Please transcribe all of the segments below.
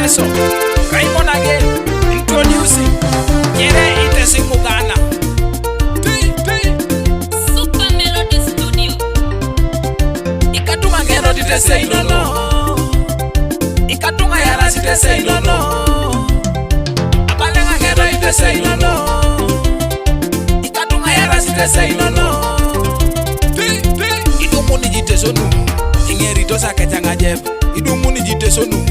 Iteso. Raymond again, introducing Jere Iteso Mugana. Super Melody Studio. Ikatunga ngero Iteso inono. Ikatunga yara Iteso inono. Abalenga ngero Iteso inono. Ikatunga yara Iteso inono. Idumuni Iteso nu. Ingerito saketanga jeb. Idumuni Iteso nu.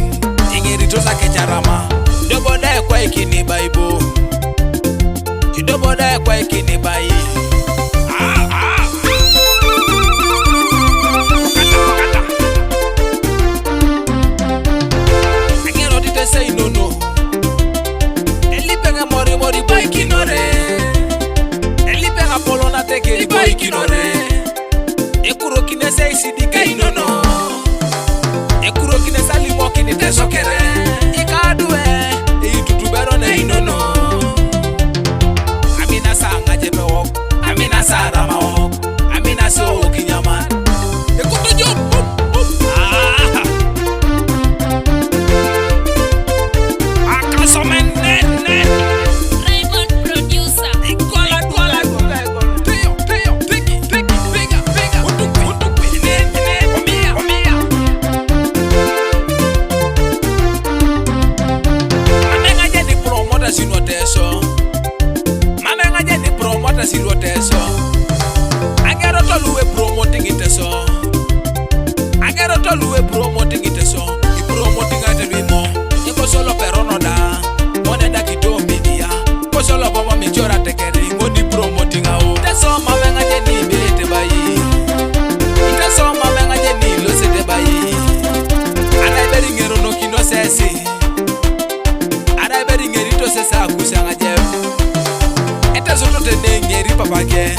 Ingerito sakecharama. Idoboda kwa ikini baibo. Idoboda kwa ikini bai. Angero Iteso inono. Elipenga mori mori bai kinore. Elipenga polona tekeri bai kinore. Ekuro kinese isidika inono. Ekuro kinesa limo kini Teso kere. Ikadue itutubero ne inono. Amina sanga jebe wok. Amina sarama wok. Amina so kinyama. Ekuto jo. Akasomen ne. Raymond producer. Ikola duala. Teo. Tiki. Bega. Utukwi. Ne. Omia. Mamenga jeni promota sinwa Teso. Mamenga jeni promota sinwa Teso. Agero toluwe promoting Iteso. Agero toluwe promoting Iteso. I promoting atelwimo. Iko solo perono da. Mone da kitombi dia. Ko solo baba michora tekeri. Ngoni promoting ao. Teso mamenga jeni bete bayi. Iteso mamenga jeni losete bayi. Ana iberi ngero no kino sesi. Ana iberi ngerito sesa kusanga jeb. Iteso to tene ngeri papa ke.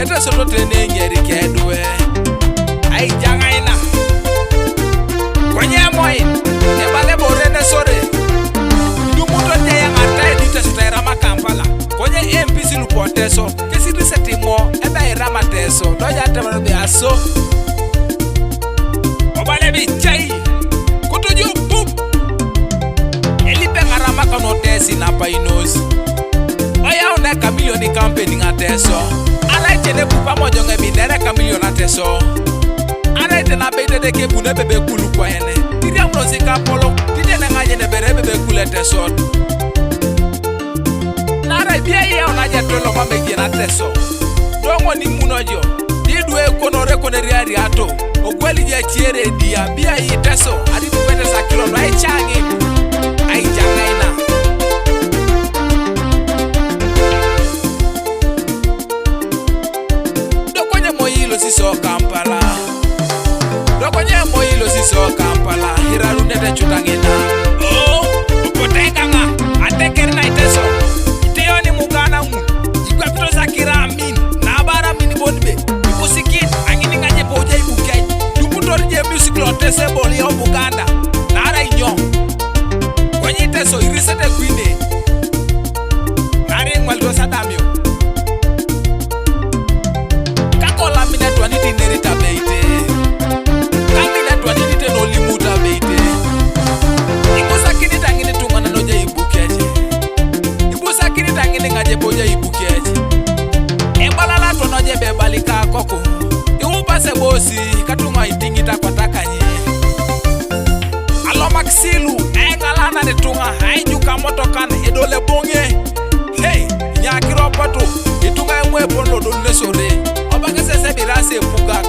Iteso to tene ngeri kedwe. Ai jangaina. Kwenye moi. Ebale borene sore. Dumuto teya ngata Iteso tera makampala. Kwenye MP silupo Teso. Kesi resetimo eba irama Teso. Doja temano be aso. Obale bichai. Kutuju pup. Elipe ngarama kono Tesi na painos. Oya uneka milioni campaign nga Teso. Ala itene pupa mojo nge binere ka milioni Teso. Ala itena beite de ke bune bebe kulu kwa ene. Tiri amrozi ka polo. Tiri ngaje ne bere bebe kule Teso. Nara biya ya unaje tolo mamegi na Teso. Dongo ni munojo. Didwe kono rekoneri ari ato. Okweli je chiere dia biya yi Teso. Adi tupende sa kilo no ai changi. Ai jangaina. Dokonye moyilo siso Kampala. Dokonye moyilo siso Kampala. Hirarunde te chutangina. Oh, upotenganga. Atekeri na Iteso. Iteyoni mugana mu. Igwa pito zakira amin. Na abara mini bonbe. Ipusikin. Angini ngaje poja ibukai. Dumutori je music lo Teso boli ya Buganda. Nara inyo. Kwenye Teso irisete kwine. Nari ngwaldo sadamio. Kakola mina twaniti nerita beite. Kamina twaniti no limuta beite. Ibusa kini tangini tungana noja ibukeje. Ibusa kini tangini ngaje poja ibukeje. Embalala tonoje bebalika koko. Iupase bosi katuma itingita kwa takanye. Alomaksilu engalana de tunga haijuka motokan edole bonge. Hey, nyakiro pato itunga emwe bondo donne sore. Obage sese birase puga